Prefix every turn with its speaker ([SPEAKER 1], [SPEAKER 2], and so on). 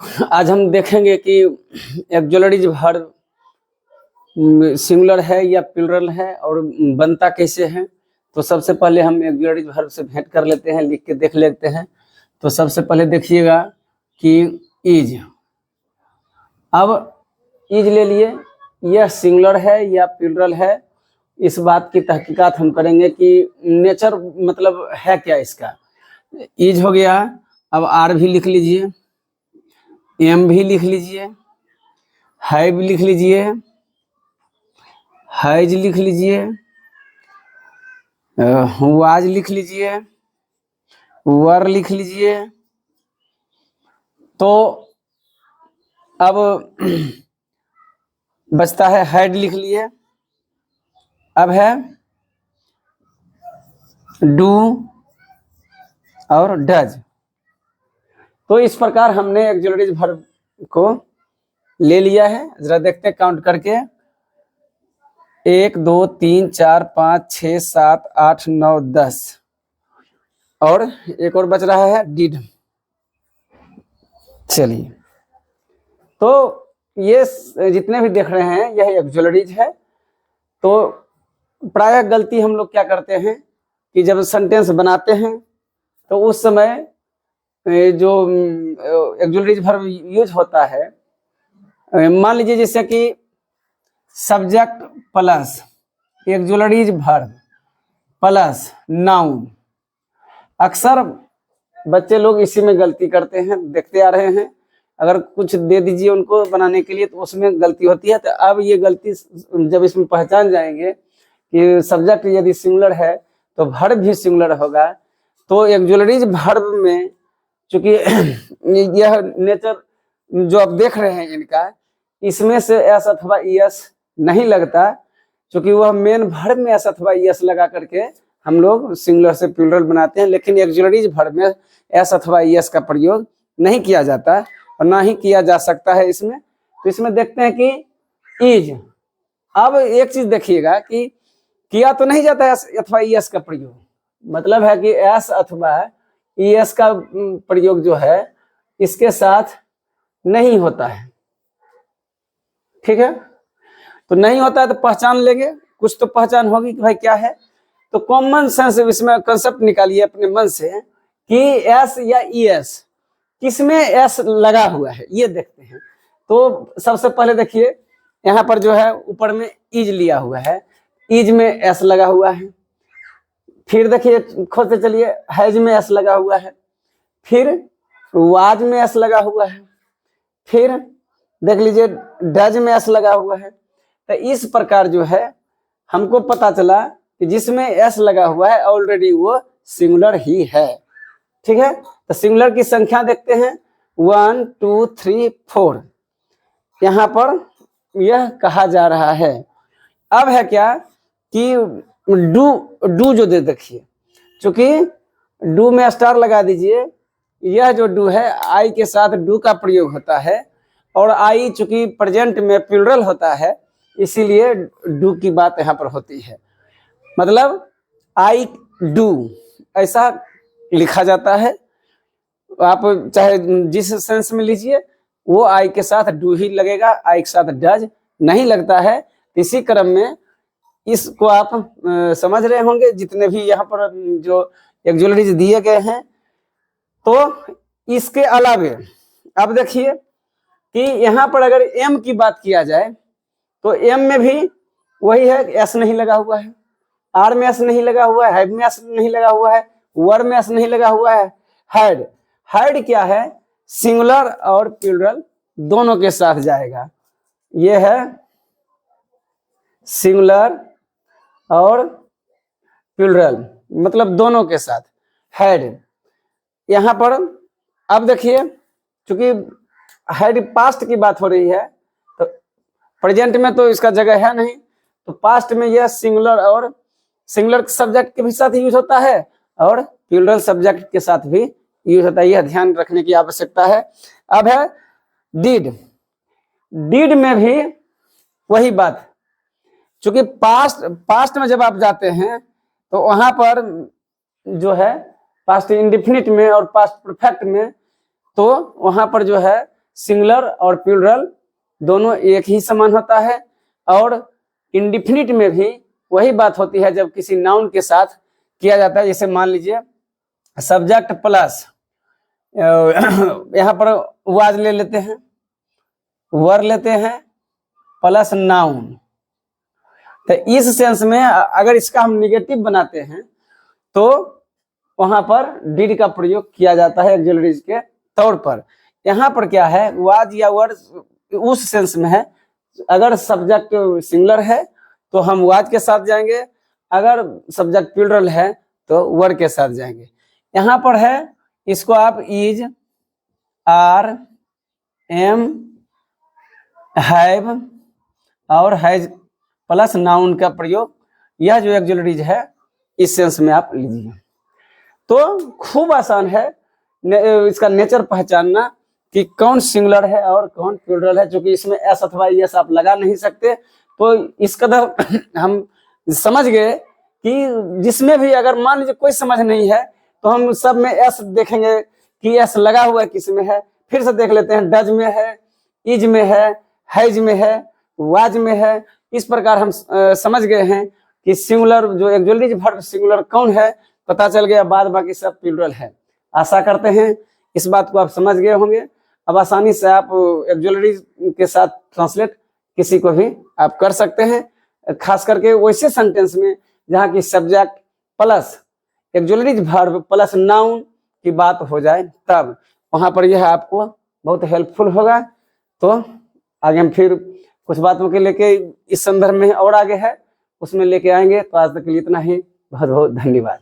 [SPEAKER 1] आज हम देखेंगे कि एक्जुलरीज वर्ब सिंगुलर है या प्लूरल है और बनता कैसे है। तो सबसे पहले हम एक्जुलरीज वर्ब से भेंट कर लेते हैं, लिख के देख लेते हैं। तो सबसे पहले देखिएगा कि इज, अब इज ले लिए, यह सिंगुलर है या प्लूरल है, इस बात की तहकीकात हम करेंगे कि नेचर मतलब है क्या इसका। इज हो गया, अब आर भी लिख लीजिए, एम भी लिख लीजिए, हैव लिख लीजिए, हैज लिख लीजिए, वाज लिख लीजिए, वर लिख लीजिए। तो अब बचता है हैड लिख लिए, अब है डू और डज। तो इस प्रकार हमने एक्जुलरीज वर्ब को ले लिया है। जरा देखते हैं काउंट करके, 1 2 3 4 5 6 7 8 9 10 और एक और बच रहा है डिड। चलिए, तो ये जितने भी देख रहे हैं यह एक्जुलरीज है। तो प्रायः गलती हम लोग क्या करते हैं कि जब सेंटेंस बनाते हैं तो उस समय जो एक्जुलरीज वर्ब यूज होता है, मान लीजिए जैसे कि subject plus auxiliaries verb plus noun, अक्सर बच्चे लोग इसी में गलती करते हैं, देखते आ रहे हैं। अगर कुछ दे दीजिए उनको बनाने के लिए तो उसमें गलती होती है। तो अब ये गलती जब इसमें पहचान जाएंगे कि सब्जेक्ट यदि सिंगुलर है तो वर्ब भी सिंगुलर होगा। तो एक्जुलरीज वर्ब में चूंकि यह नेचर जो आप देख रहे हैं इनका, इसमें से एस अथवा ईएस नहीं लगता, क्योंकि वह मेन वर्ब में एस अथवा ईएस लगा करके हम लोग सिंगुलर से प्लूरल बनाते हैं। लेकिन एक्जुलरीज वर्ब में एस अथवा ईएस का प्रयोग नहीं किया जाता और ना ही किया जा सकता है इसमें। तो इसमें देखते हैं कि इज, अब एक चीज देखिएगा कि किया तो नहीं जाता एस अथवा ईएस का प्रयोग, मतलब है कि एस अथवा ईएस का प्रयोग जो है इसके साथ नहीं होता है। ठीक है, तो नहीं होता है तो पहचान लेंगे, कुछ तो पहचान होगी कि भाई क्या है। तो कॉमन सेंस इसमें कंसेप्ट निकालिए अपने मन से कि एस या ईएस किसमें एस लगा हुआ है, ये देखते हैं। तो सबसे पहले देखिए यहाँ पर जो है ऊपर में इज लिया हुआ है, इज में एस लगा हुआ है। फिर देखिए खोजते चलिए, हैज में एस लगा हुआ है, फिर वाज में एस लगा हुआ है, फिर देख लीजिए डज में एस लगा हुआ है। तो इस प्रकार जो है हमको पता चला कि जिसमें एस लगा हुआ है ऑलरेडी वो सिंगुलर ही है। ठीक है, तो सिंगुलर की संख्या देखते हैं 1 2 3 4, यहाँ पर यह कहा जा रहा है। अब है क्या कि डू जो दे देखिए, चूंकि डू में स्टार लगा दीजिए, यह जो डू है आई के साथ डू का प्रयोग होता है और आई चूंकि प्रेजेंट में प्लूरल होता है इसीलिए डू की बात यहाँ पर होती है। मतलब आई डू ऐसा लिखा जाता है, आप चाहे जिस सेंस में लीजिए वो आई के साथ डू ही लगेगा, आई के साथ डज नहीं लगता है। इसी क्रम में इसको आप समझ रहे होंगे जितने भी यहाँ पर जो एक्जुलरीज दिए गए हैं। तो इसके अलावे अब देखिए कि यहाँ पर अगर एम की बात किया जाए तो एम में भी वही है, एस नहीं लगा हुआ है, आर में एस नहीं लगा हुआ है, हैव में एस नहीं लगा हुआ है, वर में एस नहीं लगा हुआ है। हैड, हैड क्या है, सिंगुलर और प्लूरल दोनों के साथ जाएगा। ये है सिंगुलर और प्लूरल मतलब दोनों के साथ हैड। यहाँ पर अब देखिए चूंकि हैड पास्ट की बात हो रही है तो प्रेजेंट में तो इसका जगह है नहीं, तो पास्ट में यह सिंगुलर और सिंगुलर सब्जेक्ट के भी साथ यूज होता है और प्लूरल सब्जेक्ट के साथ भी यूज होता है, यह ध्यान रखने की आवश्यकता है। अब है डिड, डिड में भी वही बात, चूंकि पास्ट में जब आप जाते हैं तो वहां पर जो है पास्ट इंडेफिनिट में और पास्ट परफेक्ट में, तो वहां पर जो है सिंगुलर और प्लूरल दोनों एक ही समान होता है। और इंडिफिनिट में भी वही बात होती है जब किसी नाउन के साथ किया जाता है। जैसे मान लीजिए सब्जेक्ट प्लस यहाँ पर वाज ले लेते हैं, वर लेते हैं प्लस नाउन। तो इस सेंस में अगर इसका हम निगेटिव बनाते हैं तो वहां पर डिड का प्रयोग किया जाता है ऑक्सिलरीज के तौर पर। यहाँ पर क्या है, वाज या वर उस सेंस में है, अगर सब्जेक्ट सिंगुलर है तो हम वाज के साथ जाएंगे, अगर सब्जेक्ट प्लूरल है तो वर के साथ जाएंगे। यहाँ पर है, इसको आप इज, आर, एम, हैव और हैज प्लस नाउन का प्रयोग, यह जो ऑक्सिलरीज है इस सेंस में आप लीजिए। तो खूब आसान है इसका नेचर पहचानना कि कौन सिंगुलर है और कौन प्लूरल है। क्योंकि इसमें एस अथवा एस आप लगा नहीं सकते, तो इस कदर हम समझ गए कि जिसमें भी अगर मान लीजिए कोई समझ नहीं है तो हम सब में एस देखेंगे कि एस लगा हुआ किस में है, फिर से देख लेते हैं, डज में है, इज में है, हैज में है, वाज में है। इस प्रकार हम समझ गए हैं कि सिंगुलर जो ऑक्सिलरी वर्ब सिंगुलर कौन है, पता चल गया, बाद बाकी सब प्लूरल है। आशा करते हैं इस बात को आप समझ गए होंगे। अब आसानी से आप ऑक्सिलरी के साथ ट्रांसलेट किसी को भी आप कर सकते हैं, खास करके वैसे सेंटेंस में जहाँ की subject plus auxiliary verb plus noun की बात हो जाए, तब वहां पर यह आपको बहुत हेल्पफुल होगा। तो आगे हम फिर कुछ बातों के लेके इस संदर्भ में और आगे है उसमें लेके आएंगे। तो आज तक के लिए इतना ही, बहुत बहुत धन्यवाद।